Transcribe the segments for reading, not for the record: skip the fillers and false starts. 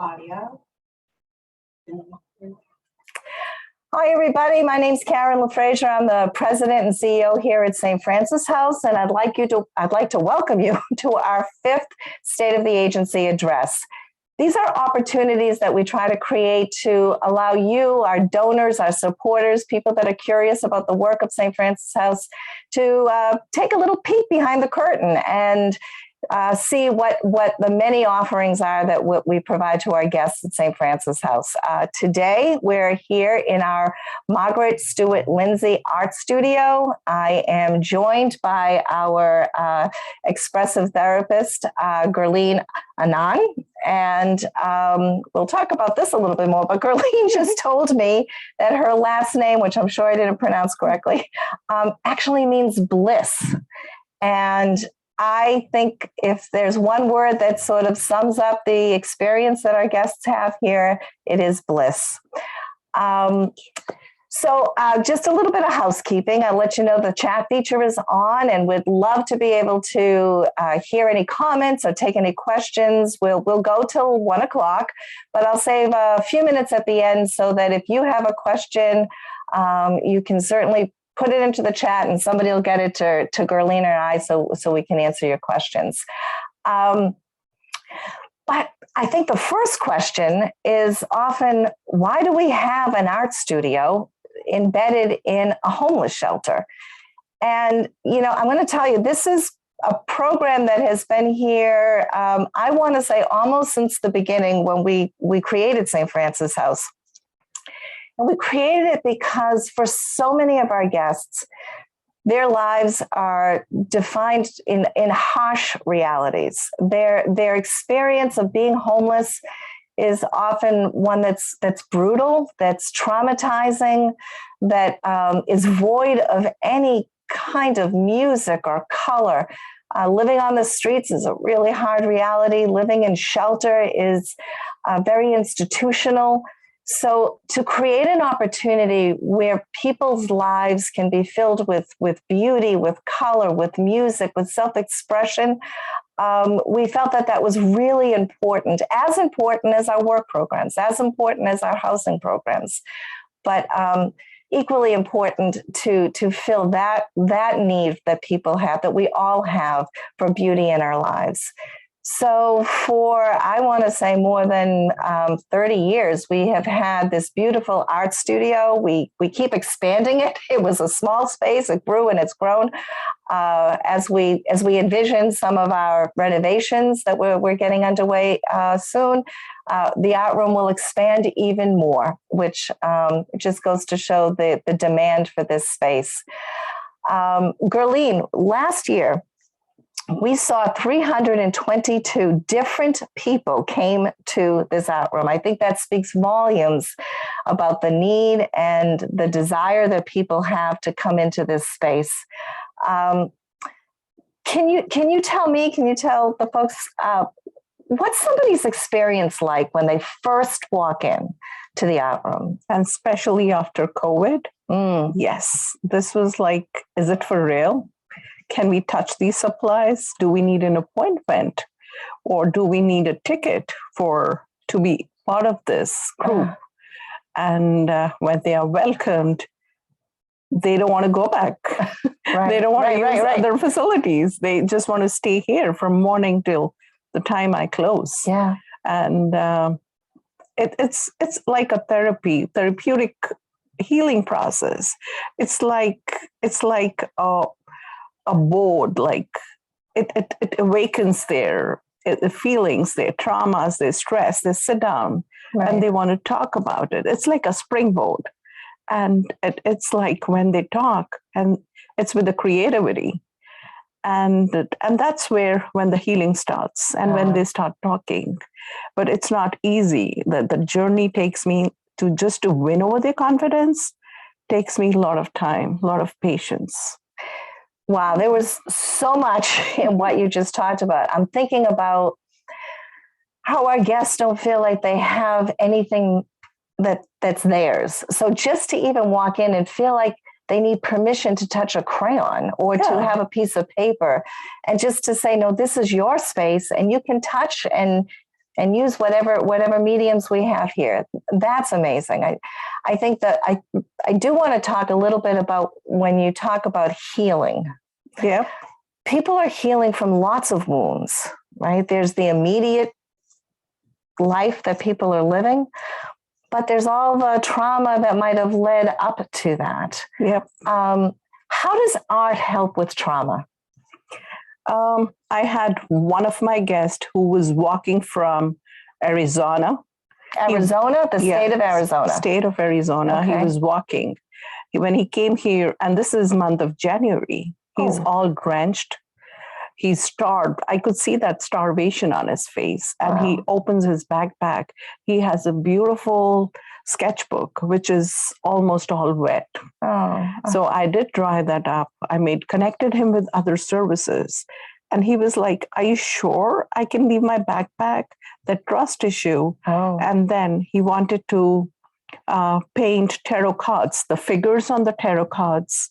Audio. Hi, everybody. My name's Karen LaFrazia. I'm the president and CEO here at St. Francis House, and I'd like to welcome you to our 5th State of the Agency address. These are opportunities that we try to create to allow you, our donors, our supporters, people that are curious about the work of St. Francis House, to take a little peek behind the curtain and see what the many offerings are that we provide to our guests at St. Francis House. Today, we're here in our Margaret, Stewart, Lindsay art studio. I am joined by our expressive therapist, Gurleen Anand. And we'll talk about this a little bit more, but Gurleen just told me that her last name, which I'm sure I didn't pronounce correctly, actually means bliss. And I think if there's one word that sort of sums up the experience that our guests have here, it is bliss. So just a little bit of housekeeping. I'll let you know the chat feature is on, and we'd love to be able to hear any comments or take any questions. We'll go till 1 o'clock, but I'll save a few minutes at the end so that if you have a question, you can certainly put it into the chat and somebody will get it to Gurleen or I so we can answer your questions. But I think the first question is often, why do we have an art studio embedded in a homeless shelter? And, I'm going to tell you, this is a program that has been here, I want to say almost since the beginning when we created St. Francis House. And we created it because for so many of our guests, their lives are defined in harsh realities. Their experience of being homeless is often one that's brutal, that's traumatizing, that is void of any kind of music or color. Living on the streets is a really hard reality. Living in shelter is very institutional. So to create an opportunity where people's lives can be filled with beauty, with color, with music, with self-expression, we felt that was really important as our work programs, as important as our housing programs, but equally important to fill that need that people have, that we all have for beauty in our lives. So for, I want to say, more than 30 years, we have had this beautiful art studio. We keep expanding it. It was a small space. It grew and it's grown. As we envision some of our renovations that we're getting underway soon, the art room will expand even more, which just goes to show the demand for this space. Gurleen, last year, we saw 322 different people came to this art room. I think that speaks volumes about the need and the desire that people have to come into this space. Can you tell the folks what's somebody's experience like when they first walk in to the art room? And especially after COVID? Yes, this was like, is it for real? Can we touch these supplies? Do we need an appointment? Or do we need a ticket to be part of this group? And when they are welcomed, they don't want to go back. Right. They don't want to use other facilities. They just want to stay here from morning till the time I close. Yeah. And it's like a therapeutic healing process. It's like a board, like it awakens their feelings, their traumas, their stress. They sit down and they want to talk about it. It's like a springboard. And it's like when they talk, and it's with the creativity. And that's when the healing starts and when they start talking. But it's not easy. The journey takes me to win over their confidence, takes me a lot of time, a lot of patience. Wow, there was so much in what you just talked about. I'm thinking about how our guests don't feel like they have anything that's theirs. So just to even walk in and feel like they need permission to touch a crayon or to have a piece of paper, and just to say, no, this is your space and you can touch and and use whatever mediums we have here. That's amazing. I think that I do want to talk a little bit about when you talk about healing. Yeah. People are healing from lots of wounds, right? There's the immediate life that people are living, but there's all the trauma that might have led up to that. Yep. How does art help with trauma? I had one of my guests who was walking from Arizona. State of Arizona. State of Arizona. Okay. He was walking. When he came here, and this is month of January, he's all drenched. He's starved. I could see that starvation on his face. And he opens his backpack. He has a beautiful sketchbook, which is almost all wet. So I did dry that up. I connected him with other services. And he was like, are you sure I can leave my backpack? That trust issue. And then he wanted to paint tarot cards, the figures on the tarot cards.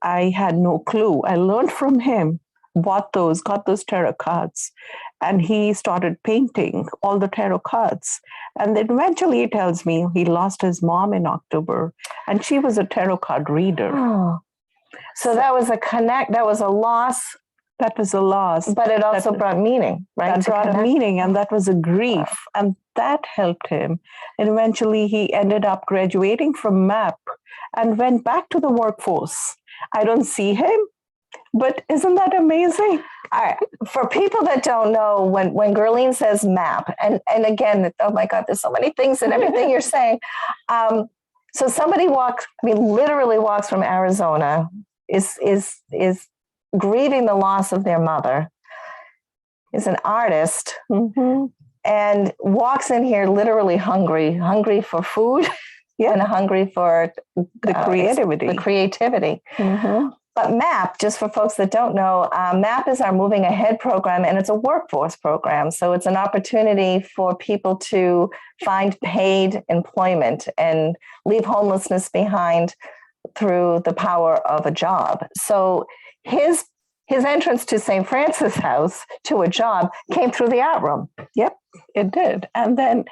I had no clue. I learned from him, got those tarot cards, and he started painting all the tarot cards. And then eventually he tells me he lost his mom in October, and she was a tarot card reader. So that was that was a loss. That was a loss. But it also brought meaning, right? That brought a meaning, and that was a grief. And that helped him. And eventually he ended up graduating from MAP and went back to the workforce. I don't see him, but isn't that amazing? For people that don't know, when Gurleen says MAP, and again, oh my God, there's so many things in everything you're saying. So somebody literally walks from Arizona, is grieving the loss of their mother, is an artist, and walks in here literally hungry for food, and hungry for the creativity. But MAP, just for folks that don't know, MAP is our Moving Ahead program, and it's a workforce program. So it's an opportunity for people to find paid employment and leave homelessness behind through the power of a job. So his entrance to St. Francis House to a job came through the art room. Yep, it did. And then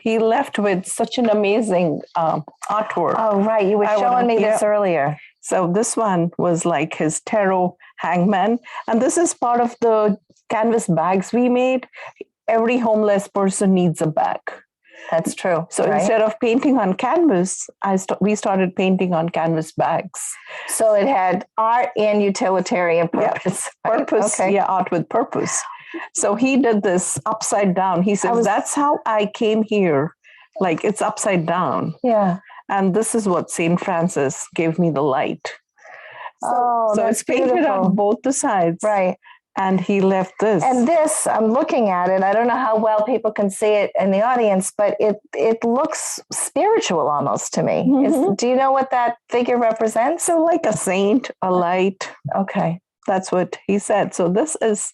he left with such an amazing artwork. Oh, right. You were showing me this earlier. So this one was like his tarot hangman. And this is part of the canvas bags we made. Every homeless person needs a bag. That's true. So instead of painting on canvas, we started painting on canvas bags. So it had art and utilitarian purpose. Yeah, purpose, art with purpose. So he did this upside down. He says, that's how I came here. Like it's upside down. Yeah. And this is what St. Francis gave me the light. So it's painted beautiful on both the sides. Right. And he left this. And this, I'm looking at it. I don't know how well people can see it in the audience, but it looks spiritual almost to me. Do you know what that figure represents? So like a saint, a light. Okay. That's what he said. So this is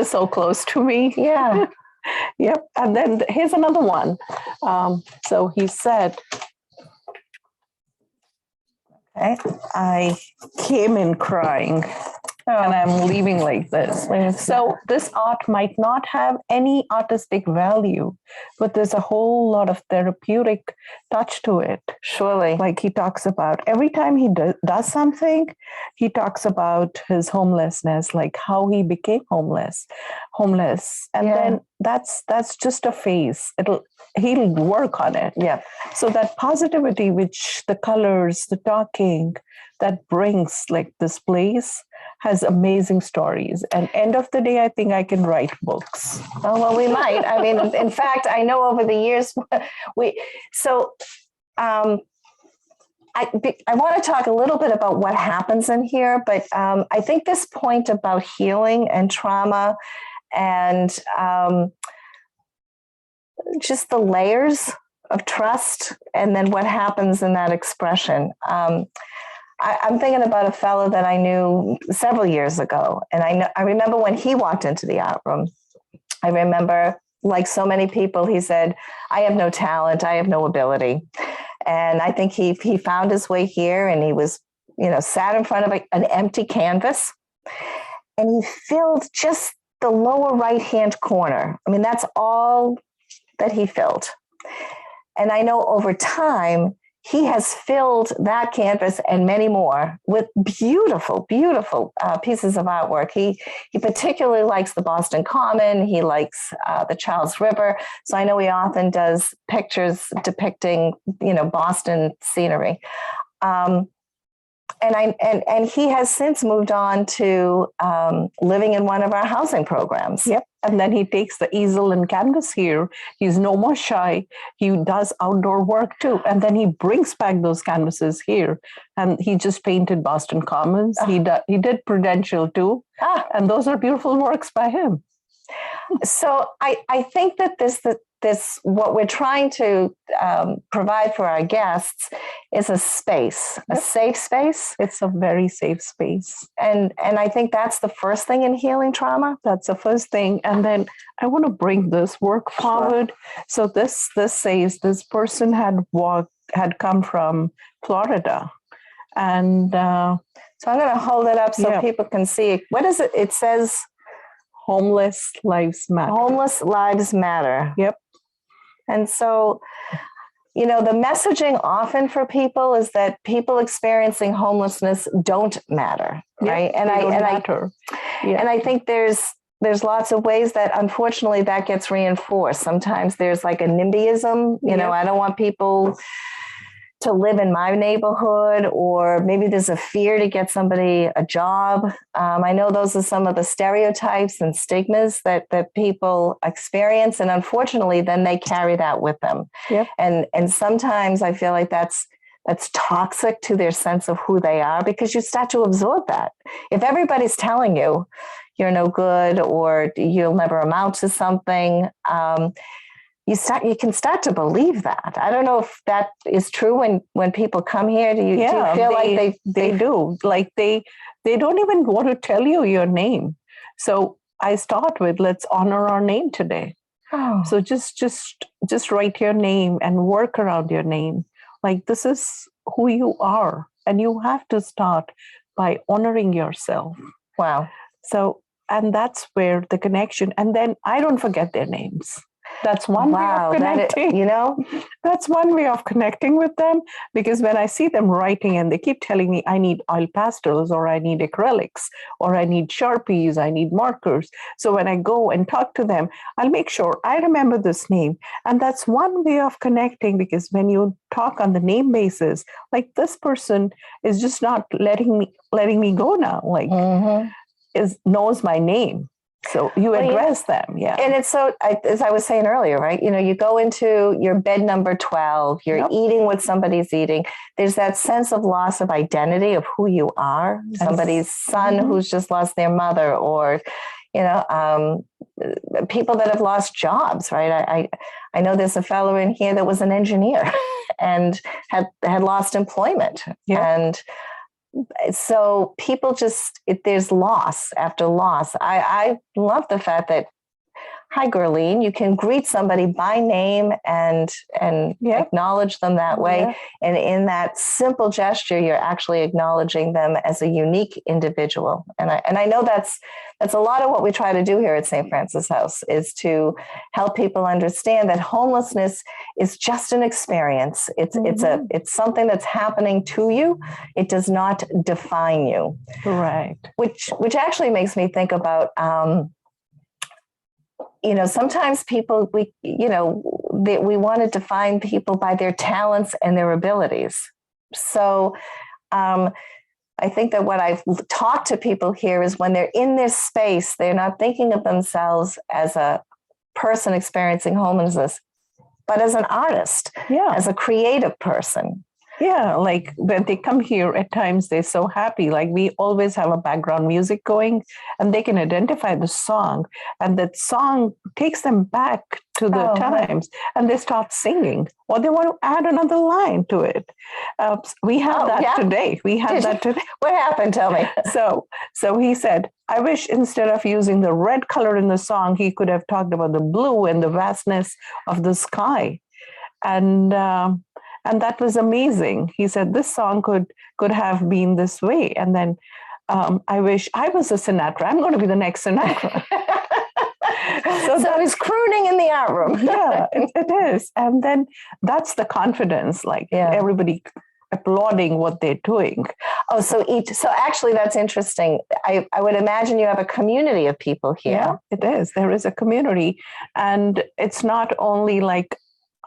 so close to me. Yeah. Yep. And then here's another one. So he said, I came in crying. And I'm leaving like this. So this art might not have any artistic value, but there's a whole lot of therapeutic touch to it. Surely. Like he talks about every time he does something, he talks about his homelessness, like how he became homeless. And then that's just a phase. He'll work on it. Yeah. So that positivity, which the colors, the talking, that brings like this place has amazing stories. And end of the day, I think I can write books. Oh, well, we might. I mean, in fact, I know over the years, I want to talk a little bit about what happens in here, but I think this point about healing and trauma and just the layers of trust and then what happens in that expression. I'm thinking about a fellow that I knew several years ago. And I remember when he walked into the art room, I remember, like so many people, he said, I have no talent, I have no ability. And I think he found his way here, and he was, sat in front of an empty canvas, and he filled just the lower right-hand corner. I mean, that's all that he filled. And I know over time, he has filled that canvas and many more with beautiful, beautiful pieces of artwork. He particularly likes the Boston Common. He likes the Charles River. So I know he often does pictures depicting, Boston scenery. And he has since moved on to living in one of our housing programs. Yep. And then he takes the easel and canvas here. He's no more shy. He does outdoor work too. And then he brings back those canvases here. And he just painted Boston Commons. He did Prudential too. And those are beautiful works by him. So I think that this what we're trying to provide for our guests is a space, a safe space. It's a very safe space. And I think that's the first thing in healing trauma. That's the first thing. And then I want to bring this work forward. So this says this person had come from Florida. And so I'm going to hold it up so people can see. What is it? It says Homeless Lives Matter. Homeless Lives Matter. Yep. And so, the messaging often for people is that people experiencing homelessness don't matter, right? And I think there's lots of ways that unfortunately that gets reinforced. Sometimes there's like a NIMBYism, I don't want people to live in my neighborhood, or maybe there's a fear to get somebody a job. I know those are some of the stereotypes and stigmas that people experience. And unfortunately, then they carry that with them. Yep. And sometimes I feel like that's toxic to their sense of who they are, because you start to absorb that. If everybody's telling you you're no good or you'll never amount to something, you can start to believe that. I don't know if that is true when people come here. Do you feel like they do? Like they don't even want to tell you your name. So I start with, let's honor our name today. Oh. So just write your name and work around your name. Like, this is who you are, and you have to start by honoring yourself. Wow. So, and that's where the connection. And then I don't forget their names. That's one way of connecting. That's one way of connecting with them, because when I see them writing and they keep telling me I need oil pastels, or I need acrylics, or I need Sharpies, I need markers. So when I go and talk to them, I'll make sure I remember this name. And that's one way of connecting, because when you talk on the name basis, like, this person is just not letting me go now, like knows my name. So you address them, And it's so, as I was saying earlier, right? You go into your bed number 12, you're eating what somebody's eating. There's that sense of loss of identity of who you are. Somebody's son who's just lost their mother, or, people that have lost jobs, right? I know there's a fellow in here that was an engineer and had lost employment. And so people there's loss after loss. I love the fact that, hi, Gurleen, you can greet somebody by name and acknowledge them that way. Yeah. And in that simple gesture, you're actually acknowledging them as a unique individual. And I know that's a lot of what we try to do here at St. Francis House, is to help people understand that homelessness is just an experience. It's something that's happening to you. It does not define you. Right. Which actually makes me think about, sometimes people, we want to define people by their talents and their abilities. So I think that what I've talked to people here is, when they're in this space, they're not thinking of themselves as a person experiencing homelessness, but as an artist, as a creative person. Yeah, like when they come here, at times they're so happy. Like, we always have a background music going, and they can identify the song, and that song takes them back to the times, and they start singing, or they want to add another line to it. We have that today. We had that today. What happened? Tell me. So he said, I wish instead of using the red color in the song, he could have talked about the blue and the vastness of the sky. And that was amazing. He said, this song could have been this way. And then I wish I was a Sinatra. I'm going to be the next Sinatra. So he's crooning in the art room. Yeah, it is. And then that's the confidence, like everybody applauding what they're doing. Oh, so actually that's interesting. I would imagine you have a community of people here. Yeah, it is. There is a community. And it's not only like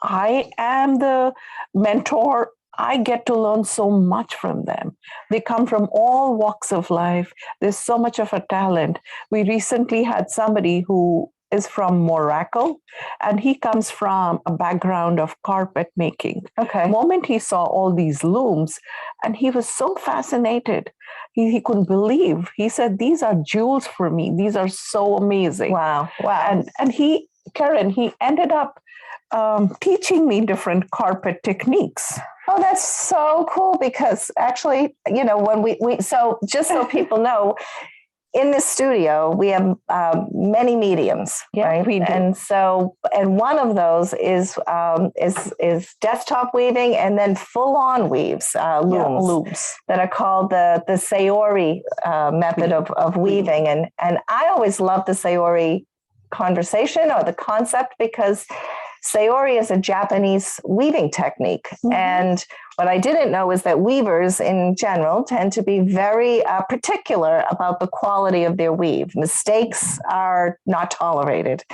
I am the mentor, I get to learn so much from them. They come from all walks of life. There's so much of a talent. We recently had somebody who is from Morocco, and he comes from a background of carpet making. Okay. The moment he saw all these looms, and he was so fascinated. He couldn't believe. He said, "These are jewels for me. These are so amazing." Wow. And he ended up teaching me different carpet techniques. Oh, that's so cool, because actually, when so just so people know, in this studio, we have many mediums, right? We do. And one of those is desktop weaving, and then full-on weaves, looms that are called the Sayori method of weaving. And I always love the Sayori conversation or the concept, because Sayori is a Japanese weaving technique. Mm-hmm. And what I didn't know is that weavers in general tend to be very particular about the quality of their weave. Mistakes are not tolerated.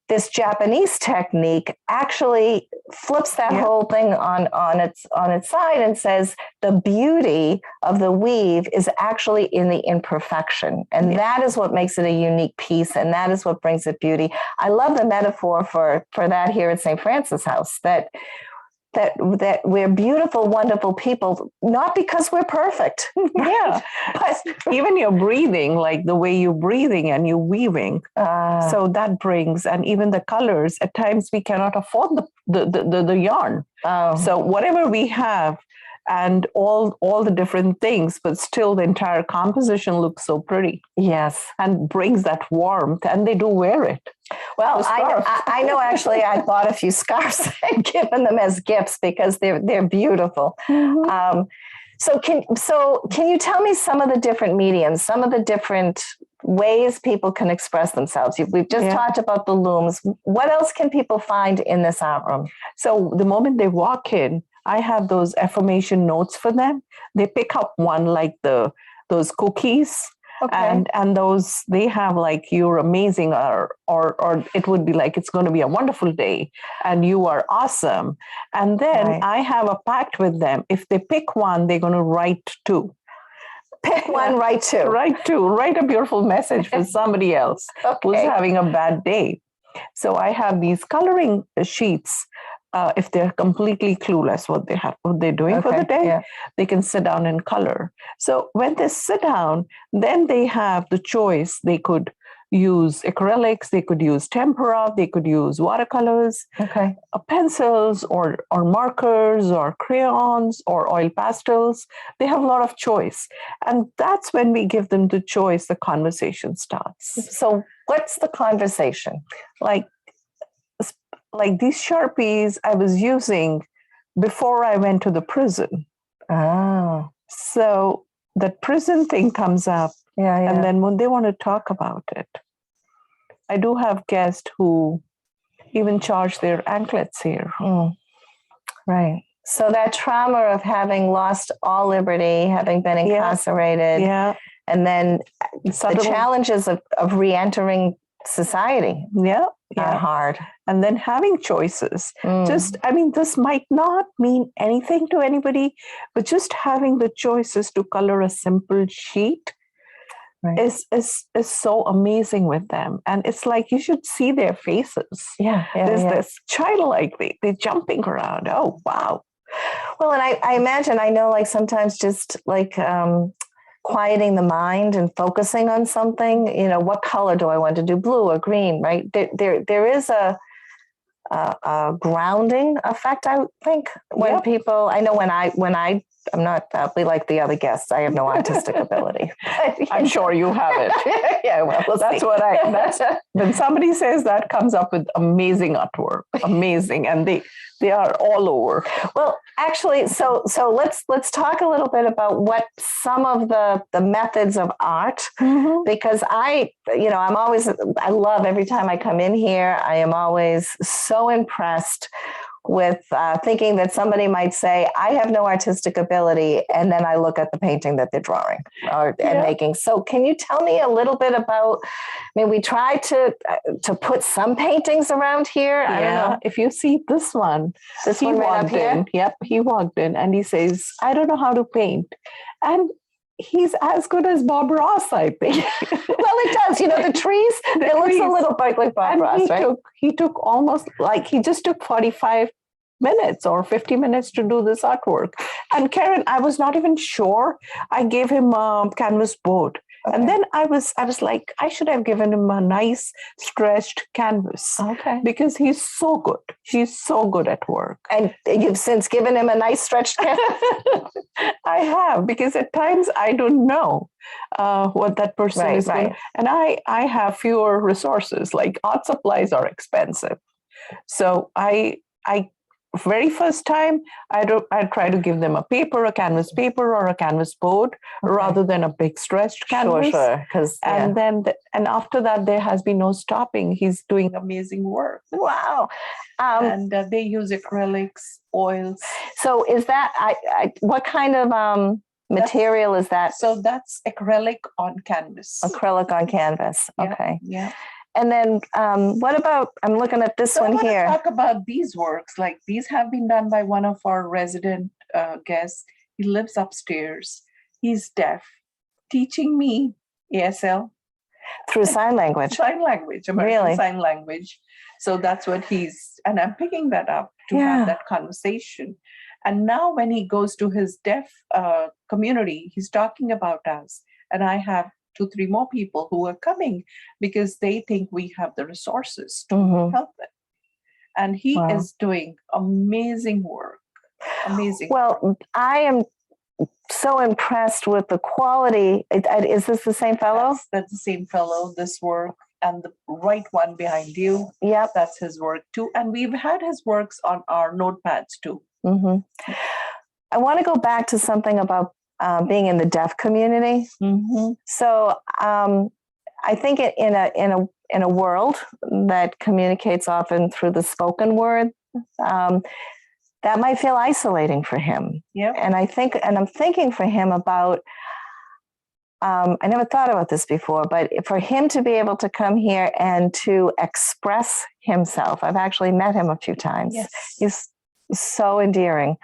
This Japanese technique actually flips that whole thing on its side and says the beauty of the weave is actually in the imperfection. And that is what makes it a unique piece, and that is what brings it beauty. I love the metaphor for that here at St. Francis House, that we're beautiful, wonderful people, not because we're perfect. Yeah. But even your breathing, like the way you're breathing and you're weaving. So that brings, and even the colors, at times we cannot afford the yarn. So whatever we have, and all the different things, but still the entire composition looks so pretty. Yes. And brings that warmth, and they do wear it. Well, I know actually I bought a few scarves and given them as gifts because they're beautiful. Mm-hmm. So can you tell me some of the different mediums, some of the different ways people can express themselves? We've just talked about the looms. What else can people find in this art room? So the moment they walk in, I have those affirmation notes for them. They pick up one, like those cookies. Okay. And those, they have like, "You're amazing," or it would be like, "It's going to be a wonderful day," and "You are awesome." And then I have a pact with them. If they pick one, they're going to write two. Pick one, write two. Write two. Write a beautiful message for somebody else who's having a bad day. So I have these coloring sheets. If they're completely clueless what they're doing for the day, they can sit down and color. So when they sit down, then they have the choice. They could use acrylics, they could use tempera, they could use watercolors, pencils or markers or crayons or oil pastels. They have a lot of choice. And that's when we give them the choice, the conversation starts. So what's the conversation? Like these Sharpies I was using before I went to the prison. Oh. So that prison thing comes up. And then when they want to talk about it, I do have guests who even charge their anklets here. Mm. Right. So that trauma of having lost all liberty, having been incarcerated, and then the challenges of re-entering society are hard. And then having choices. This might not mean anything to anybody, but just having the choices to color a simple sheet is so amazing with them. And it's like, you should see their faces. There's this childlike, they're jumping around. Oh, wow. Well, and I imagine, I know, like sometimes just like quieting the mind and focusing on something, what color do I want to do, blue or green, right? There is a grounding effect, I think, when people, I know when I be like the other guests. I have no artistic ability. I'm sure you have it. Yeah, well, That's what when somebody says that, comes up with amazing artwork, amazing, and they are all over. Well, actually, so let's talk a little bit about what some of the methods of art, because I love every time I come in here, I am always so impressed with thinking that somebody might say, I have no artistic ability, and then I look at the painting that they're drawing and making. So can you tell me a little bit about, we try to put some paintings around here. I don't know. If you see this one One right up here? Yep, he walked in and he says, I don't know how to paint. And he's as good as Bob Ross, I think. Well, it does. The trees, it looks a little bit like Bob Ross, right? He took almost, he just took 45 minutes or 50 minutes to do this artwork. And Karen, I was not even sure. I gave him a canvas board. Okay. And then I was like, I should have given him a nice stretched canvas. Okay. Because he's so good. He's so good at work. And you've since given him a nice stretched canvas? I have, because at times I don't know what that person is doing. And I have fewer resources, like art supplies are expensive. So I very first time, I try to give them a canvas paper or a canvas board, rather than a big stretched canvas. Sure. And after that, there has been no stopping. He's doing amazing work. Wow. And they use acrylics, oils. So is that, what kind of material is that? So that's acrylic on canvas. Acrylic on canvas. Okay. Yeah. And then what about, I'm looking at this one here. Talk about these works. Like, these have been done by one of our resident guests. He lives upstairs. He's deaf, teaching me ASL. Through sign language. American really? Sign Language. So that's what and I'm picking that up to have that conversation. And now when he goes to his deaf community, he's talking about us. And I have 2-3 more people who are coming because they think we have the resources to help them. And he is doing amazing work. Amazing. Well, I am so impressed with the quality. Is this the same fellow? That's the same fellow, this work. And the right one behind you. Yep. That's his work too. And we've had his works on our notepads too. I want to go back to something about being in the deaf community. So I think in a world that communicates often through the spoken word, that might feel isolating for him. Yeah. And I'm thinking for him about, I never thought about this before, but for him to be able to come here and to express himself. I've actually met him a few times. Yes. He's so endearing,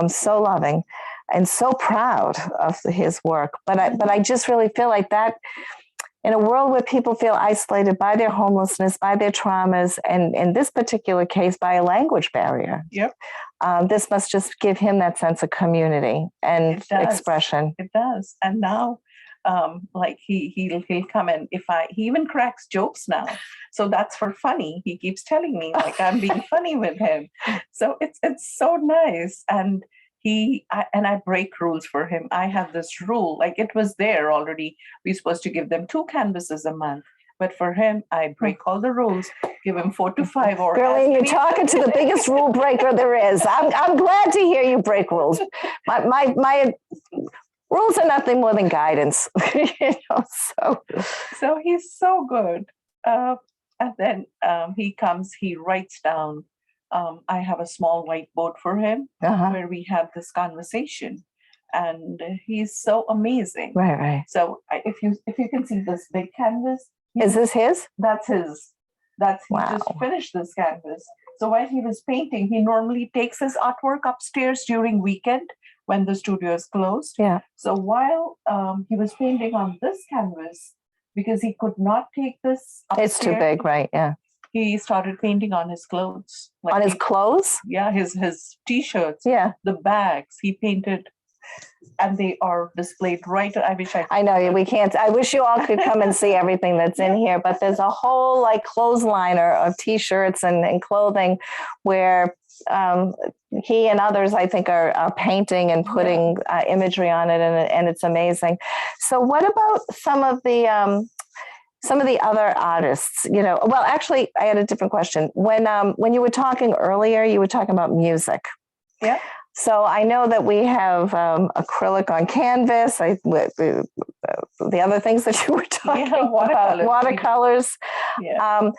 so loving, and so proud of his work. But I just really feel like that in a world where people feel isolated by their homelessness, by their traumas, and in this particular case, by a language barrier. Yep. This must just give him that sense of community and expression. It does. And now, like he'll come and he even cracks jokes now. So that's for funny. He keeps telling me like I'm being funny with him. So it's so nice. And I break rules for him. I have this rule, like it was there already. We're supposed to give them 2 canvases a month. But for him, I break all the rules, give him 4 to 5 or Gurleen, you're talking to the biggest rule breaker there is. I'm glad to hear you break rules. My rules are nothing more than guidance. So he's so good. And then he comes, he writes down. I have a small whiteboard for him where we have this conversation, and he's so amazing. Right. So if you can see this big canvas, is this his? That's his. He just finished this canvas. So while he was painting, he normally takes his artwork upstairs during weekend when the studio is closed. Yeah. So while he was painting on this canvas, because he could not take this upstairs, it's too big, right? Yeah. He started painting on his clothes. On his clothes? Yeah, his T-shirts. Yeah. The bags. He painted and they are displayed right. I know we can't. I wish you all could come and see everything that's in here, but there's a whole like clothesliner of T-shirts and clothing where he and others, I think, are painting and putting imagery on it, and it's amazing. So, what about some of the other artists? Well, actually, I had a different question. When you were talking earlier, you were talking about music. Yeah. So I know that we have acrylic on canvas. The other things that you were talking about, watercolors. Yeah.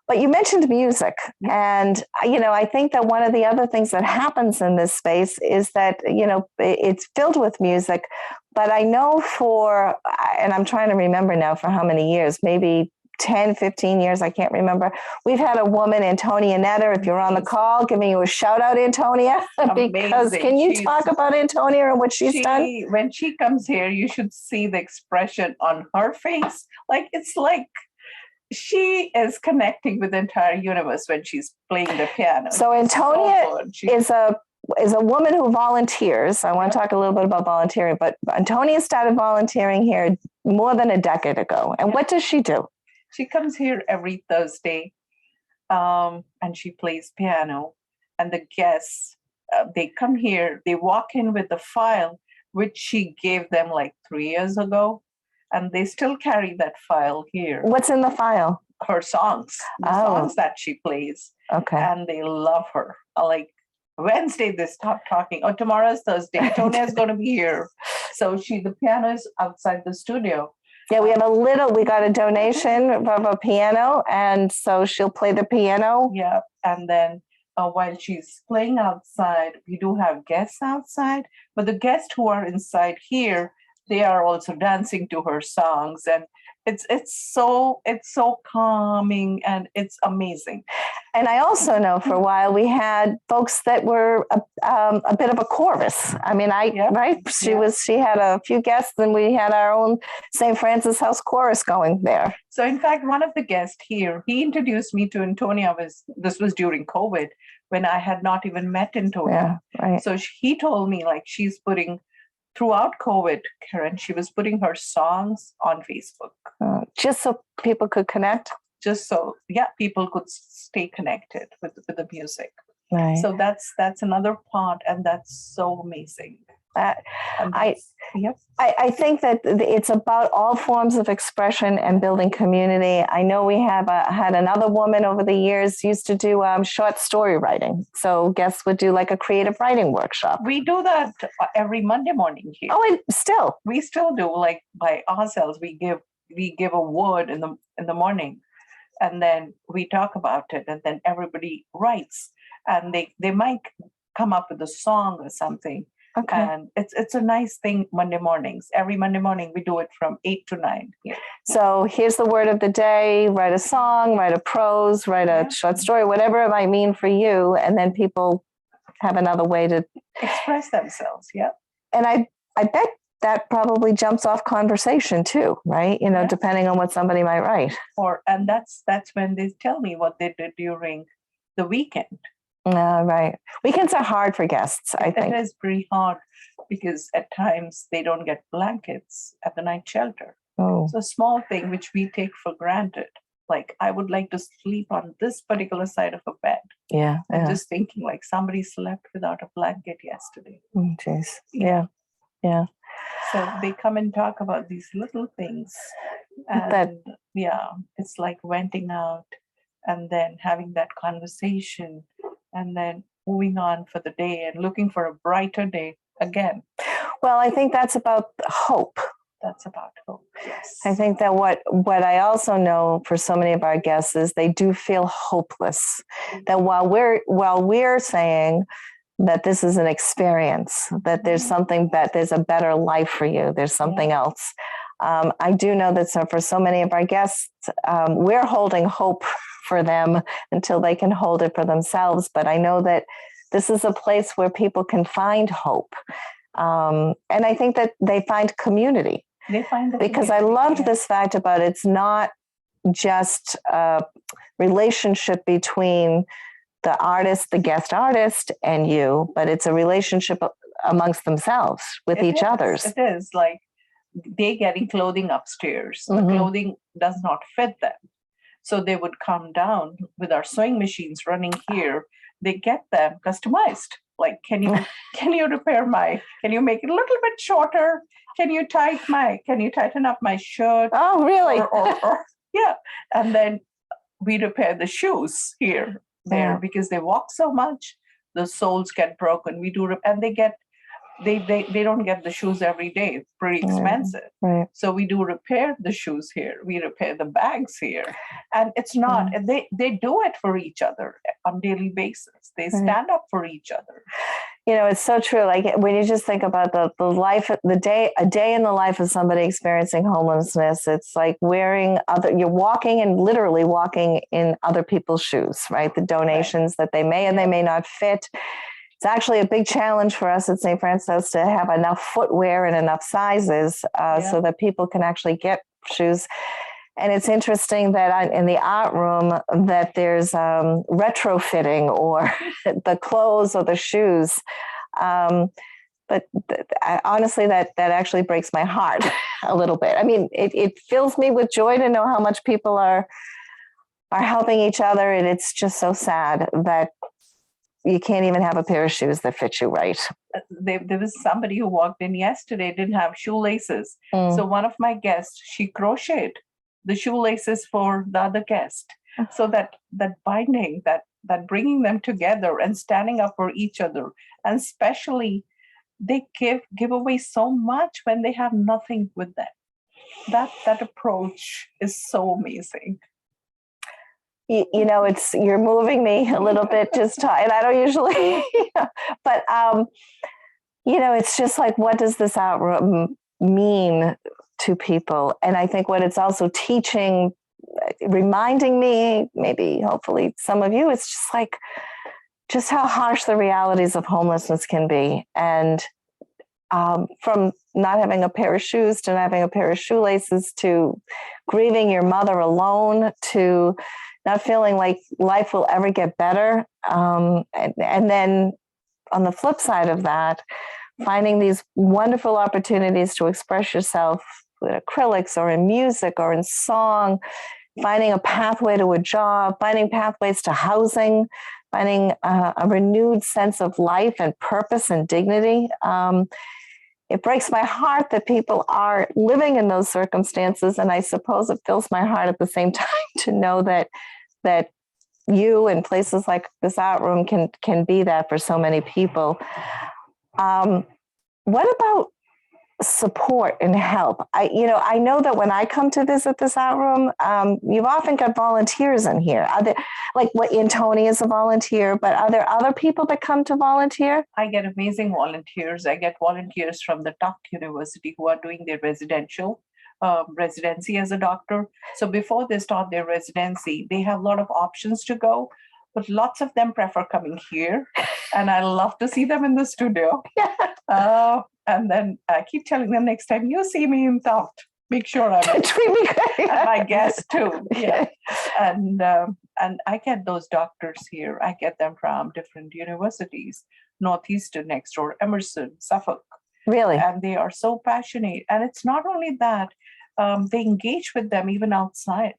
But you mentioned music, and I think that one of the other things that happens in this space is that it's filled with music. But I know and I'm trying to remember now for how many years, maybe 10, 15 years, I can't remember. We've had a woman, Antonia Netter. If you're on the call, giving you a shout out, Antonia. Because can you talk about Antonia and what she's done? When she comes here, you should see the expression on her face. It's like she is connecting with the entire universe when she's playing the piano. So Antonia is a woman who volunteers. I want to talk a little bit about volunteering, but Antonia started volunteering here more than a decade ago. And what does she do? She comes here every Thursday, and she plays piano. And the guests, they come here, they walk in with the file, which she gave them like 3 years ago. And they still carry that file here. What's in the file? Her songs, songs that she plays. Okay. And they love her. Like Wednesday, they stop talking. Oh, tomorrow's Thursday. Antonia's going to be here. So the piano is outside the studio. Yeah, we got a donation of a piano, and so she'll play the piano. Yeah, and then while she's playing outside, we do have guests outside, but the guests who are inside here, they are also dancing to her songs, and it's so calming, and it's amazing. And I also know for a while we had folks that were a bit of a chorus. I mean, right? She had a few guests, and we had our own St. Francis House chorus going there. So in fact, one of the guests here, he introduced me to Antonia. This was during COVID when I had not even met Antonia. Yeah, right. So he told me she's putting. Throughout COVID, Karen, she was putting her songs on Facebook. Just so people could connect? Just so, people could stay connected with the music. Right. So that's another part, and that's so amazing. I think that it's about all forms of expression and building community. I know we have had another woman over the years used to do short story writing. So guests would do like a creative writing workshop. We do that every Monday morning here. Oh, and still? We still do, by ourselves. We give a word in the morning, and then we talk about it, and then everybody writes, and they might come up with a song or something. Okay. And it's a nice thing Monday mornings. Every Monday morning we do it from 8 to 9. Yeah. So here's the word of the day, write a song, write a prose, write a short story, whatever it might mean for you. And then people have another way to express themselves. Yeah. And I bet that probably jumps off conversation too, right? Depending on what somebody might write. And that's when they tell me what they did during the weekend. Right. Weekends are hard for guests, I think. It is pretty hard because at times they don't get blankets at the night shelter. Oh. It's a small thing which we take for granted. Like, I would like to sleep on this particular side of a bed. Yeah. I'm just thinking like somebody slept without a blanket yesterday. Oh, jeez. Yeah. Yeah. So they come and talk about these little things. And it's like venting out and then having that conversation and then moving on for the day and looking for a brighter day again. Well, I think that's about hope. That's about hope, yes. I think that what I also know for so many of our guests is they do feel hopeless. That while we're saying that this is an experience, that there's something there's a better life for you, there's something else. I do know that for so many of our guests, we're holding hope for them until they can hold it for themselves. But I know that this is a place where people can find hope. And I think that they find community. They find the because I loved this fact about it's not just a relationship between the artist, the guest artist, and you, but it's a relationship amongst themselves with each other's. It is like they getting clothing upstairs. The clothing does not fit them. So they would come down with our sewing machines running here. They get them customized. Like, can you can you make it a little bit shorter? Can you tighten up my shirt? Oh, really? Yeah. And then we repair the shoes here, there, because they walk so much, the soles get broken. We do, and they don't get the shoes every day. It's pretty expensive. Right. So we do repair the shoes here. We repair the bags here. And it's not, they do it for each other on daily basis. They stand up for each other. It's so true. Like when you just think about the life, a day in the life of somebody experiencing homelessness, it's like you're walking and literally walking in other people's shoes, right? The donations that they may and they may not fit. It's actually a big challenge for us at St. Francis to have enough footwear and enough sizes so that people can actually get shoes. And it's interesting that in the art room that there's retrofitting or the clothes or the shoes. But honestly, that actually breaks my heart a little bit. I mean, it fills me with joy to know how much people are helping each other. And it's just so sad that you can't even have a pair of shoes that fit you right. There was somebody who walked in yesterday, didn't have shoelaces. So one of my guests, she crocheted the shoelaces for the other guest. So that binding, that bringing them together and standing up for each other, and especially they give away so much when they have nothing with them. That approach is so amazing. You're moving me a little bit just and I don't usually, but it's just like, what does this art room mean to people? And I think what it's also teaching, reminding me, maybe hopefully some of you, it's just like just how harsh the realities of homelessness can be. And from not having a pair of shoes to not having a pair of shoelaces to grieving your mother alone to not feeling like life will ever get better. And then on the flip side of that, finding these wonderful opportunities to express yourself with acrylics or in music or in song, finding a pathway to a job, finding pathways to housing, finding a renewed sense of life and purpose and dignity. It breaks my heart that people are living in those circumstances. And I suppose it fills my heart at the same time to know that you and places like this art room can be that for so many people. What about support and help? I know that when I come to visit this art room, you've often got volunteers in here. Are there, like what in Tony is a volunteer, but are there other people that come to volunteer? I get amazing volunteers. I get volunteers from the Tuck University who are doing their residency as a doctor. So before they start their residency, they have a lot of options to go, but lots of them prefer coming here. And I love to see them in the studio. And then I keep telling them, next time you see me in Tuft, make sure I'm my guest too. Yeah. And I get those doctors here. I get them from different universities, Northeastern next door, Emerson, Suffolk. Really? And they are so passionate. And it's not only that, they engage with them even outside.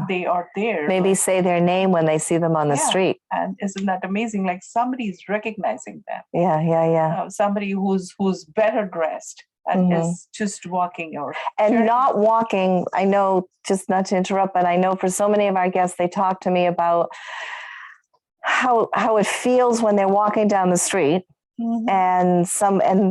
They are there. Maybe say their name when they see them on the street. And isn't that amazing? Like somebody's recognizing them. Yeah. Somebody who's better dressed and is just walking not walking. I know, just not to interrupt, but I know for so many of our guests, they talk to me about how it feels when they're walking down the street, and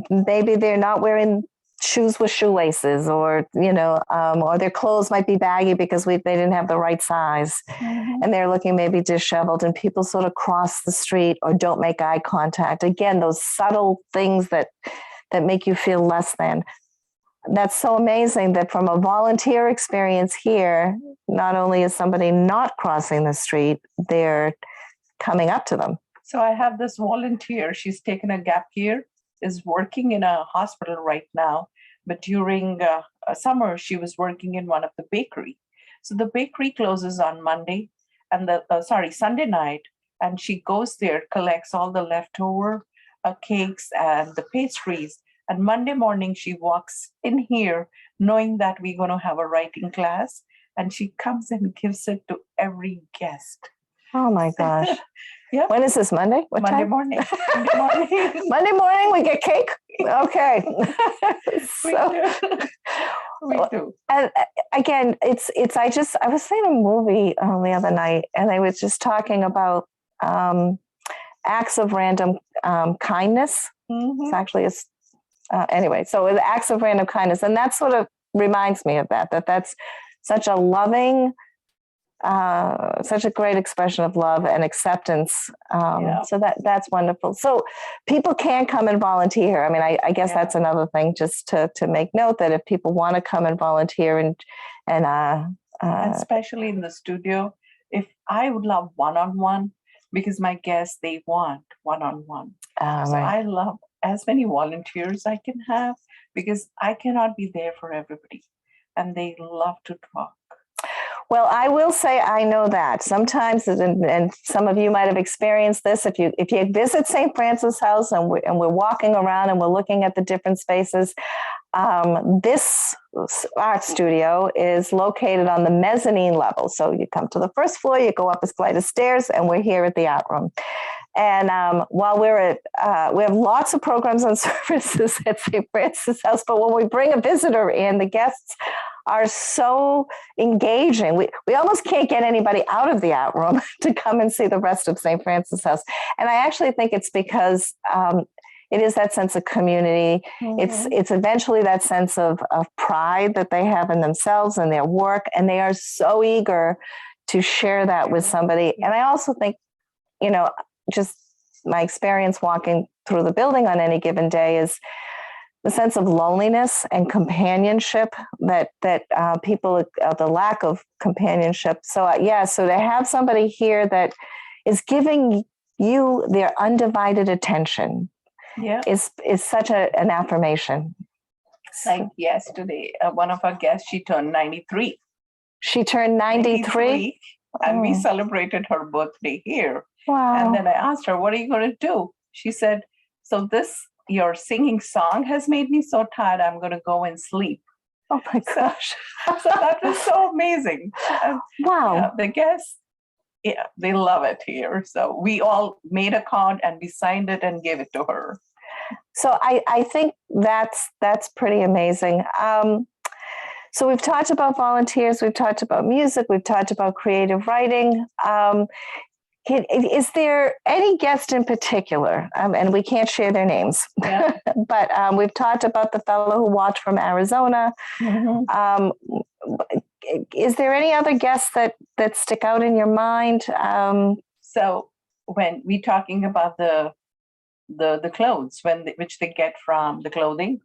maybe they're not wearing shoes with shoelaces, or their clothes might be baggy because they didn't have the right size, and they're looking maybe disheveled, and people sort of cross the street or don't make eye contact. Again, those subtle things that make you feel less than. That's so amazing that from a volunteer experience here, not only is somebody not crossing the street, they're coming up to them. So I have this volunteer. She's taken a gap year, is working in a hospital right now, but during summer she was working in one of the bakery. So the bakery closes on Monday and Sunday night, and she goes there, collects all the leftover cakes and the pastries. And Monday morning, she walks in here knowing that we're going to have a writing class. And she comes and gives it to every guest. Oh my gosh. Yeah. When is this, Monday? What Monday time? morning. Monday morning. Monday morning, we get cake? Okay. We do. We do. And again, I was seeing a movie the other night, and they was just talking about acts of random kindness. It's actually anyway, so it's acts of random kindness. And that sort of reminds me of that's such a loving, such a great expression of love and acceptance. So that's wonderful. So people can come and volunteer. I mean, I guess that's another thing, just to make note that if people want to come and volunteer and especially in the studio, if I would love one-on-one, because my guests, they want one-on-one. So right. I love as many volunteers I can have, because I cannot be there for everybody, and they love to talk. Well, I will say I know that sometimes, and some of you might have experienced this, if you visit St. Francis House and we're walking around and we're looking at the different spaces, this art studio is located on the mezzanine level. So you come to the first floor, you go up a flight of stairs, and we're here at the art room. And while we have lots of programs and services at St. Francis House, but when we bring a visitor in, the guests are so engaging. We almost can't get anybody out of the art room to come and see the rest of St. Francis House. And I actually think it's because it is that sense of community. It's eventually that sense of pride that they have in themselves and their work, and they are so eager to share that with somebody. And I also think, just my experience walking through the building on any given day is the sense of loneliness and companionship that people, the lack of companionship. So so to have somebody here that is giving you their undivided attention is such an affirmation. Like yesterday, one of our guests, she turned 93. She turned 93? And we celebrated her birthday here. Wow. And then I asked her, what are you going to do? She said, so your singing song has made me so tired, I'm going to go and sleep. Oh my gosh. So that was so amazing. Wow. The guests, they love it here. So we all made a card and we signed it and gave it to her. So I think that's pretty amazing. So we've talked about volunteers, we've talked about music, we've talked about creative writing. Is there any guest in particular, and we can't share their names, but we've talked about the fellow who walked from Arizona. Is there any other guests that stick out in your mind? So when we're talking about the clothes, which they get from the clothing,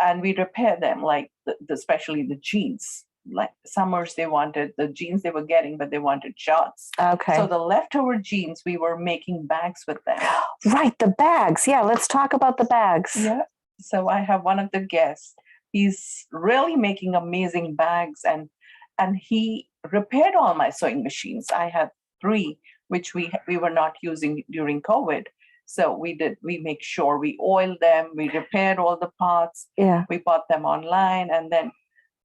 and we repair them, like especially the jeans. Like summers, they wanted the jeans they were getting, but they wanted shorts. Okay. So the leftover jeans, we were making bags with them. Right, the bags. Yeah, let's talk about the bags. Yeah. So I have one of the guests. He's really making amazing bags, and he repaired all my sewing machines. I had 3, which we were not using during COVID. So we make sure we oiled them, we repaired all the parts. Yeah. We bought them online, and then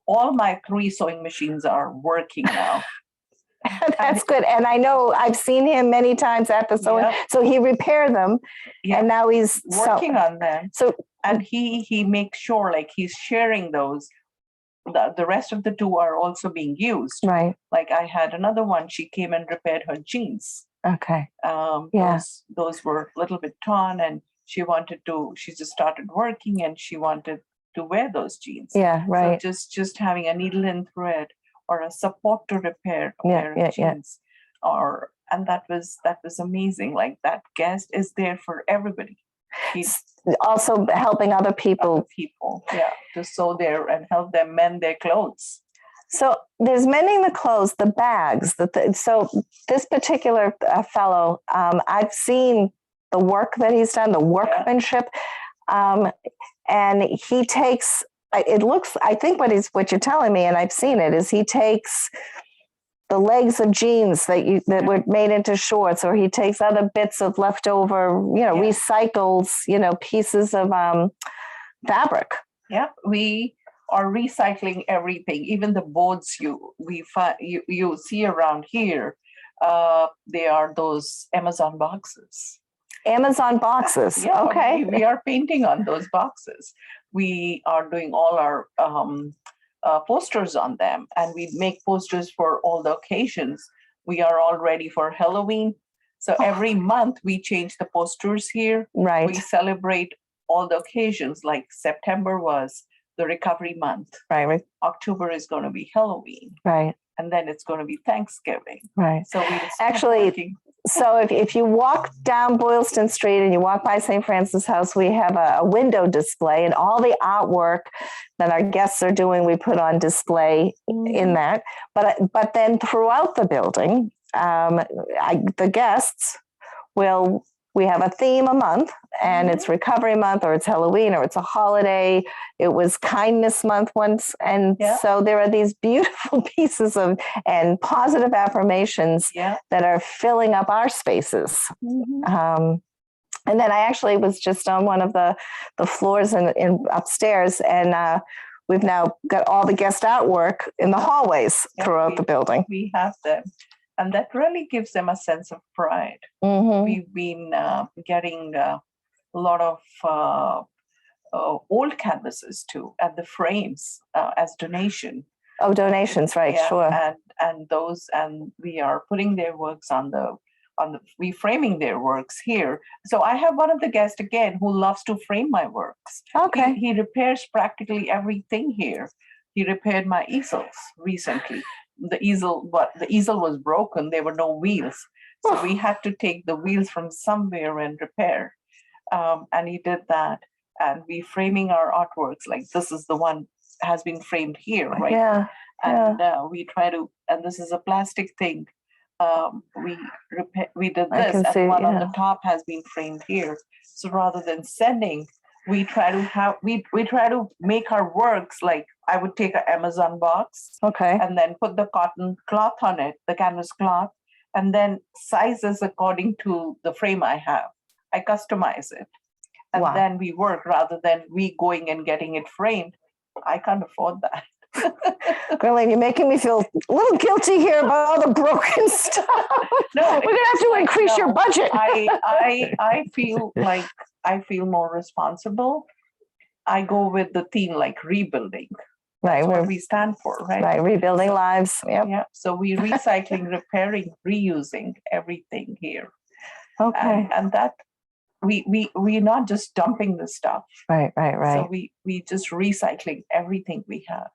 all my 3 sewing machines are working now. That's good. And I know I've seen him many times at the sewing. So he repaired them, and now he's working on them. So and he makes sure, like, he's sharing those. The rest of the 2 are also being used. Right. Like I had another one. She came and repaired her jeans. Okay. Those were a little bit torn, and she just started working, and she wanted to wear those jeans. Yeah, right. So just having a needle and thread or a support to repair a pair of jeans. And that was amazing. Like, that guest is there for everybody. He's also helping other people. To sew there and help them mend their clothes. So there's mending the clothes, the bags. So this particular fellow, I've seen the work that he's done, the workmanship, and he takes. It looks. I think what you're telling me, and I've seen it, is he takes the legs of jeans that were made into shorts, or he takes other bits of leftover, recycles, pieces of fabric. Yeah, we are recycling everything, even the boards you see around here. They are those Amazon boxes. Amazon boxes. Yeah, okay. We are painting on those boxes. We are doing all our posters on them, and we make posters for all the occasions. We are all ready for Halloween. So every month we change the posters here. Right. We celebrate all the occasions, like September was the recovery month. Right. October is going to be Halloween. Right. And then it's going to be Thanksgiving. Right. So we actually working. So if you walk down Boylston Street and you walk by St. Francis House, we have a window display, and all the artwork that our guests are doing, we put on display in that. But then throughout the building, the guests we have a theme a month, and it's Recovery Month, or it's Halloween, or it's a holiday. It was Kindness Month once. And so there are these beautiful pieces and positive affirmations that are filling up our spaces. And then I actually was just on one of the floors in upstairs, and we've now got all the guest artwork in the hallways throughout the building. We have them. And that really gives them a sense of pride. We've been getting a lot of old canvases too, and the frames as donation. Oh, donations, right? Sure. And we are putting their works reframing their works here. So I have one of the guests again who loves to frame my works. Okay. He repairs practically everything here. He repaired my easels recently. The easel was broken. There were no wheels, so we had to take the wheels from somewhere and repair. And he did that, and we framing our artworks. Like, this is the one has been framed here, right? Yeah. And we try to, and this is a plastic thing. We did this, and one on the top has been framed here. So rather than sending, we try to make our works like, I would take an Amazon box, and then put the cotton cloth on it, the canvas cloth, and then sizes according to the frame I have. I customize it, and then we work rather than we going and getting it framed. I can't afford that. Gurleen, you're making me feel a little guilty here about all the broken stuff. No, we're gonna have to increase your budget. I feel like I feel more responsible. I go with the theme like rebuilding. That's what we stand for, right? Right, rebuilding lives. Yep. Yeah. So we recycling, repairing, reusing everything here. Okay. And that we're not just dumping the stuff. Right. So we just recycling everything we have.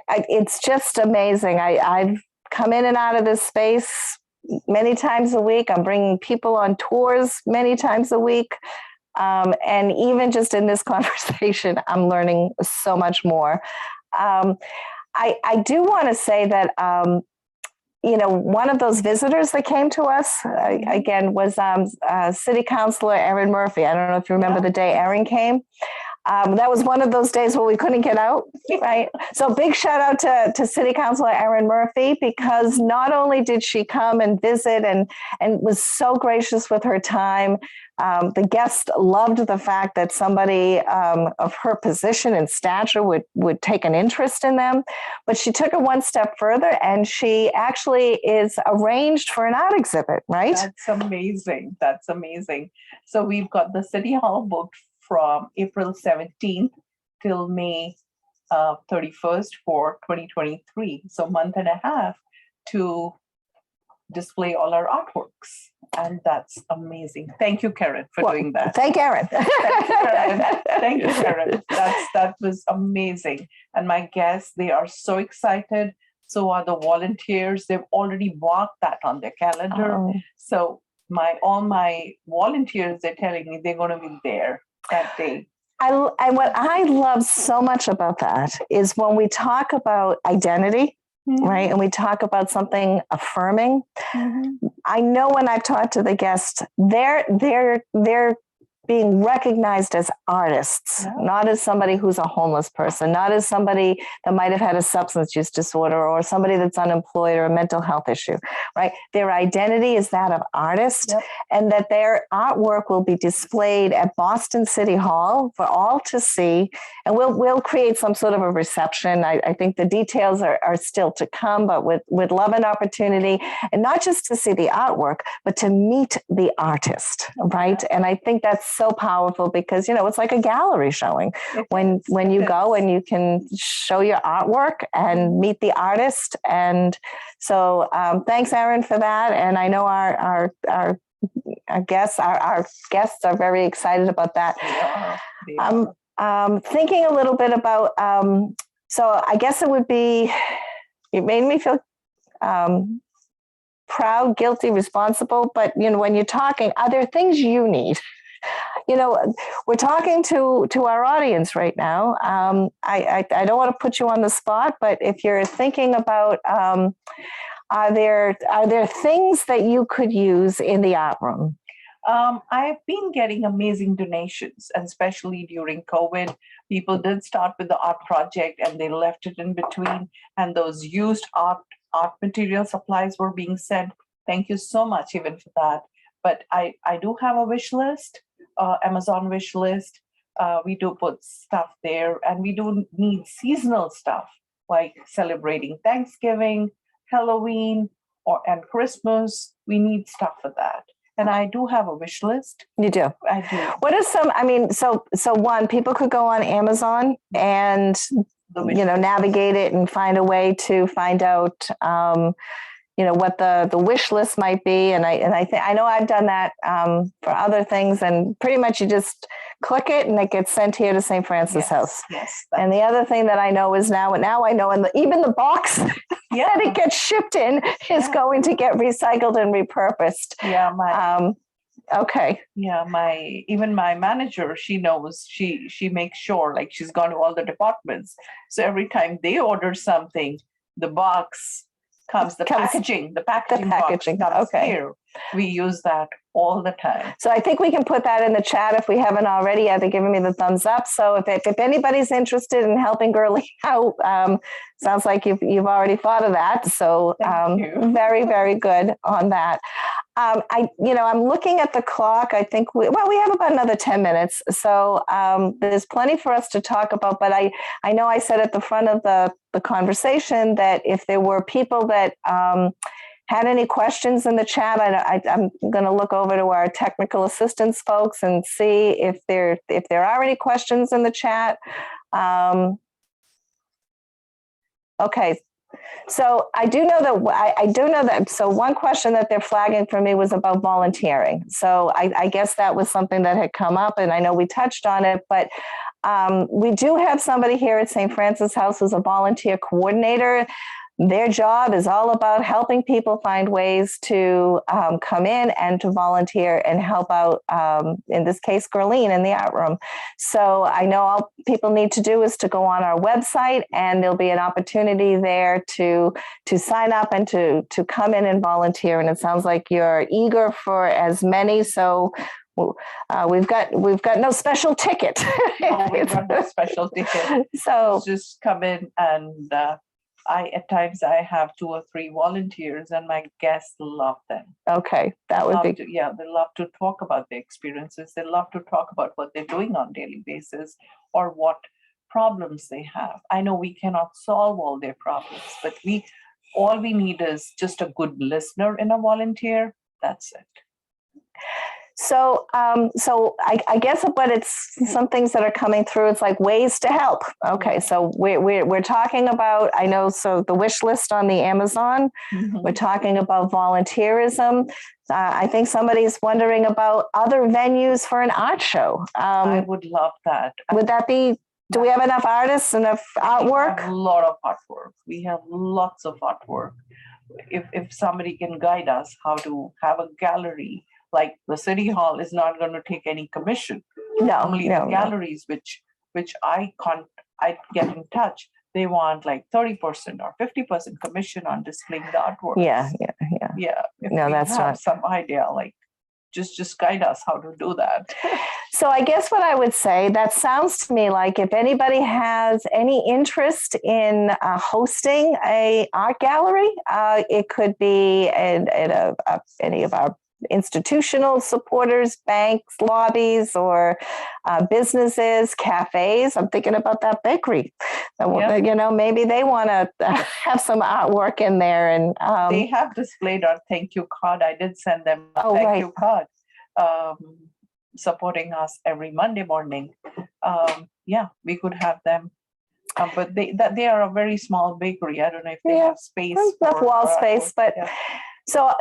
It's just amazing. I've come in and out of this space many times a week. I'm bringing people on tours many times a week. And even just in this conversation, I'm learning so much more. I do want to say that, one of those visitors that came to us, again, was City Councilor Erin Murphy. I don't know if you remember the day Erin came. That was one of those days where we couldn't get out, right? So big shout out to City Councilor Erin Murphy, because not only did she come and visit and was so gracious with her time, the guests loved the fact that somebody of her position and stature would take an interest in them, but she took it one step further, and she actually is arranged for an art exhibit, right? That's amazing. So we've got the City Hall booked from April 17th till May 31st for 2023. So month and a half to display all our artworks. And that's amazing. Thank you, Karen, for doing that. Thank Erin. Thank you, Karen. That was amazing. And my guests, they are so excited. So are the volunteers. They've already marked that on their calendar. Oh. So all my volunteers, they're telling me they're going to be there that day. And what I love so much about that is when we talk about identity, right? And we talk about something affirming. I know when I've talked to the guests, they're being recognized as artists, not as somebody who's a homeless person, not as somebody that might have had a substance use disorder or somebody that's unemployed or a mental health issue, right? Their identity is that of artist, and that their artwork will be displayed at Boston City Hall for all to see. And we'll create some sort of a reception. I think the details are still to come, but would love an opportunity, and not just to see the artwork, but to meet the artist, right? And I think that's so powerful because, it's like a gallery showing when you go and you can show your artwork and meet the artist. And so thanks, Erin, for that. And I know our guests are very excited about that. I'm thinking a little bit about, so I guess it made me feel proud, guilty, responsible. But, when you're talking, are there things you need? We're talking to our audience right now. I don't want to put you on the spot, but if you're thinking about, are there things that you could use in the art room? I've been getting amazing donations, and especially during COVID, people did start with the art project and they left it in between, and those used art material supplies were being sent. Thank you so much even for that. But I do have a wish list, Amazon wish list. We do put stuff there, and we do need seasonal stuff like celebrating Thanksgiving, Halloween, and Christmas. We need stuff for that. And I do have a wish list. You do? I do. What are some, so one, people could go on Amazon and, navigate it and find a way to find out, what the wish list might be. And I know I've done that for other things, and pretty much you just click it and it gets sent here to St. Francis House. Yes. And the other thing that I know is now I know, and even the box that it gets shipped in is going to get recycled and repurposed. Okay. Yeah, my manager, she knows, she makes sure, like, she's gone to all the departments. So every time they order something, the box comes, the packaging box comes here. We use that all the time. So I think we can put that in the chat if we haven't already. They're giving me the thumbs up. So if anybody's interested in helping Gurleen out, sounds like you've already thought of that. So very, very good on that. I'm looking at the clock. I think we have about another 10 minutes. So there's plenty for us to talk about. But I know I said at the front of the conversation that if there were people that had any questions in the chat, I'm going to look over to our technical assistance folks and see if there are any questions in the chat. Okay. So I do know that. So one question that they're flagging for me was about volunteering. So I guess that was something that had come up, and I know we touched on it, but we do have somebody here at St. Francis House who's a volunteer coordinator. Their job is all about helping people find ways to come in and to volunteer and help out, in this case, Gurleen in the art room. So I know all people need to do is to go on our website, and there'll be an opportunity there to sign up and to come in and volunteer. And it sounds like you're eager for as many. So we've got no special ticket. We've got no special ticket. So just come in, and at times I have 2 or 3 volunteers, and my guests love them. Okay, that would be. They love to talk about their experiences. They love to talk about what they're doing on a daily basis or what problems they have. I know we cannot solve all their problems, but all we need is just a good listener and a volunteer. That's it. So I guess what it's some things that are coming through. It's like ways to help. Okay, so we're talking about, I know, so the wish list on the Amazon. Mm-hmm. We're talking about volunteerism. I think somebody's wondering about other venues for an art show. I would love that. Would that be? Do we have enough artists, enough artwork? We have a lot of artwork. We have lots of artwork. If somebody can guide us how to have a gallery. Like the city hall is not going to take any commission. Normally the galleries, which I get in touch, they want like 30% or 50% commission on displaying the artwork. Yeah. If no, we that's have not some idea. Like just guide us how to do that. So I guess what I would say, that sounds to me like if anybody has any interest in hosting a art gallery, it could be at any of our institutional supporters, banks, lobbies, or businesses, cafes. I'm thinking about that bakery. Maybe they want to have some artwork in there. And they have displayed our thank you card. I did send them a thank you card, supporting us every Monday morning. We could have them. But they are a very small bakery. I don't know if they have space. Enough wall space, but. Yeah. So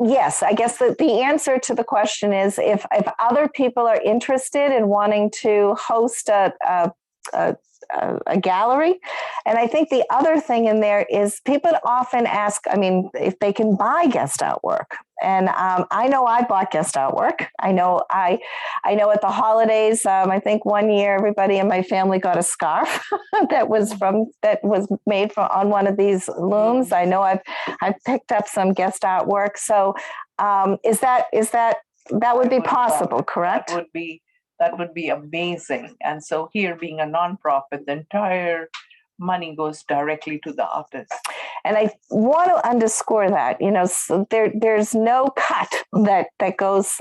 yes, I guess the answer to the question is if other people are interested in wanting to host a gallery. And I think the other thing in there is people often ask, if they can buy guest artwork. And I know I bought guest artwork. I know at the holidays, I think one year everybody in my family got a scarf that was made on one of these looms. I know I've picked up some guest artwork. So that would be possible, correct? That would be amazing. And so here, being a nonprofit, the entire money goes directly to the artist. And I want to underscore that, so there's no cut that goes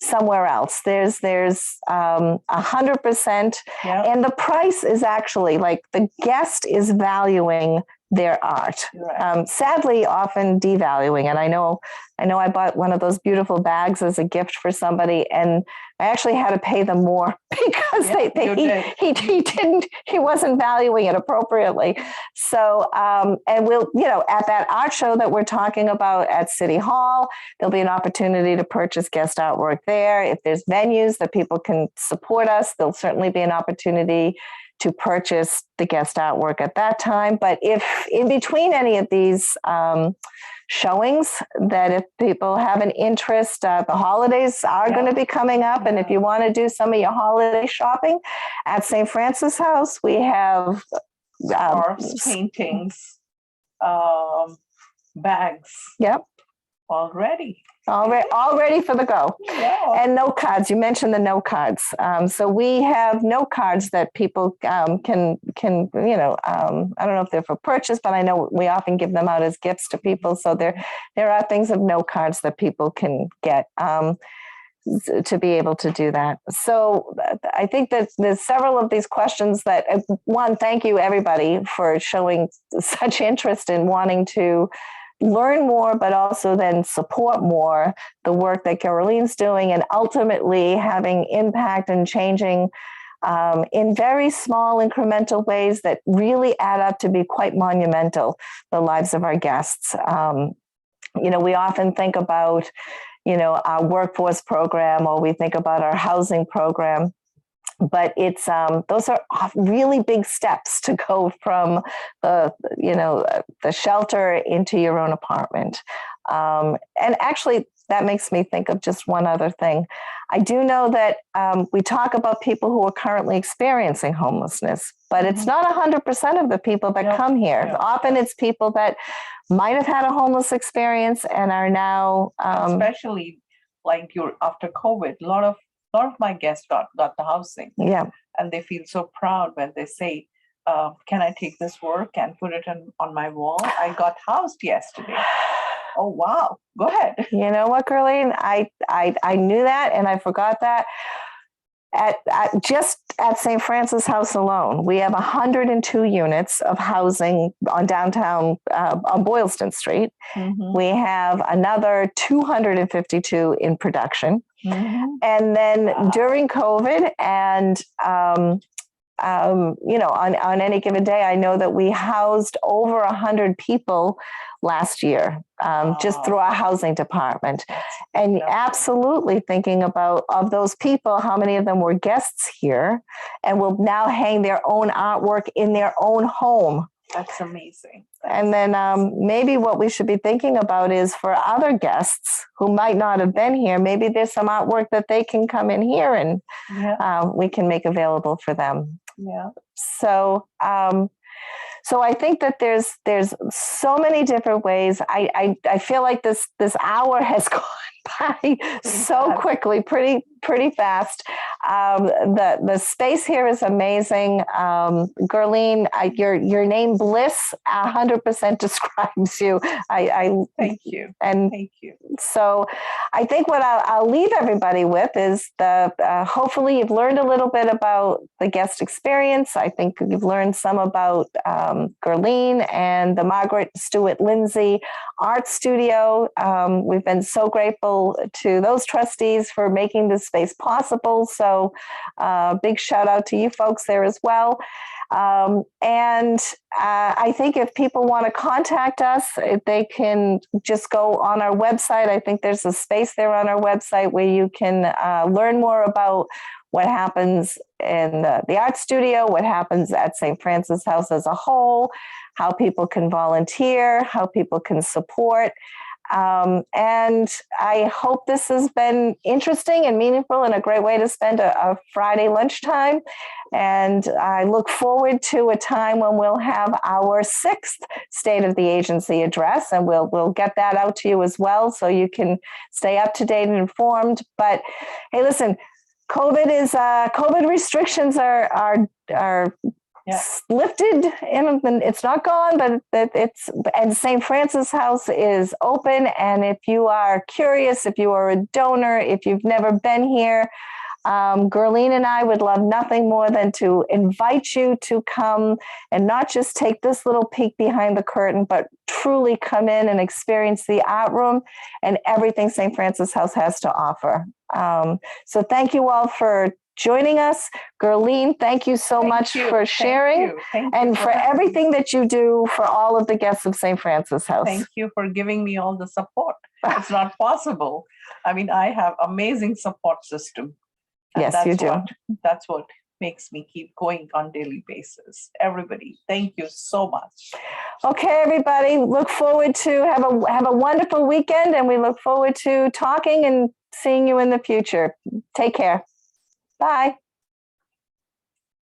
somewhere else. There's 100%. Yeah. And the price is actually like the guest is valuing their art. Right. Sadly, often devaluing. And I know I bought one of those beautiful bags as a gift for somebody, and I actually had to pay them more because he wasn't valuing it appropriately. So, and we'll, at that art show that we're talking about at City Hall, there'll be an opportunity to purchase guest artwork there. If there's venues that people can support us, there'll certainly be an opportunity to purchase the guest artwork at that time. But if in between any of these showings, that if people have an interest, the holidays are going to be coming up. And if you want to do some of your holiday shopping at St. Francis House, we have scarves, paintings, bags. Yep. All ready for the go. Yeah. And note cards. You mentioned the note cards. So we have note cards that people can I don't know if they're for purchase, but I know we often give them out as gifts to people. So there are things of note cards that people can get to be able to do that. So I think that there's several of these questions that, one, thank you everybody for showing such interest in wanting to learn more, but also then support more the work that Gurleen's doing, and ultimately having impact and changing in very small incremental ways that really add up to be quite monumental, the lives of our guests. We often think about, our workforce program, or we think about our housing program. But it's those are really big steps to go from the shelter into your own apartment. And actually, that makes me think of just one other thing. I do know that we talk about people who are currently experiencing homelessness, but it's not 100% of the people that come here. Yeah. Often it's people that might have had a homeless experience and are now, especially like after COVID, a lot of my guests got the housing. Yeah. And they feel so proud when they say, can I take this work and put it on my wall? I got housed yesterday. Oh, wow. Go ahead. You know what, Gurleen? I knew that and I forgot that. Just at St. Francis House alone, we have 102 units of housing on downtown, on Boylston Street. Mm-hmm. We have another 252 in production. Mm-hmm. And then during COVID and, on any given day, I know that we housed over 100 people last year, just through our housing department. And absolutely thinking about, of those people, how many of them were guests here and will now hang their own artwork in their own home. That's amazing. And then maybe what we should be thinking about is for other guests who might not have been here, maybe there's some artwork that they can come in here and we can make available for them. Yeah. So I think that there's so many different ways. I feel like this hour has by so quickly, pretty fast. The space here is amazing. Gurleen, your name Bliss 100% describes you. Thank you. And thank you. So I think what I'll leave everybody with is hopefully you've learned a little bit about the guest experience. I think you've learned some about Gurleen and the Margaret, Stewart, Lindsay Art Studio. We've been so grateful to those trustees for making this space possible. So big shout out to you folks there as well. And I think if people want to contact us, they can just go on our website. I think there's a space there on our website where you can learn more about what happens in the art studio, what happens at St. Francis House as a whole, how people can volunteer, how people can support. And I hope this has been interesting and meaningful and a great way to spend a Friday lunchtime. And I look forward to a time when we'll have our 6th State of the Agency address, and we'll get that out to you as well so you can stay up to date and informed. But hey, listen, COVID restrictions are lifted, and it's not gone, but and St. Francis House is open. And if you are curious, if you are a donor, if you've never been here, Gurleen and I would love nothing more than to invite you to come and not just take this little peek behind the curtain, but truly come in and experience the art room and everything St. Francis House has to offer. So thank you all for joining us. Gurleen, thank you so much for sharing and for everything that you do for all of the guests of St. Francis House. Thank you for giving me all the support. It's not possible. I mean, I have amazing support system. Yes, you do. That's what makes me keep going on daily basis. Everybody, thank you so much. Okay, everybody, look forward to have a wonderful weekend, and we look forward to talking and seeing you in the future. Take care. Bye.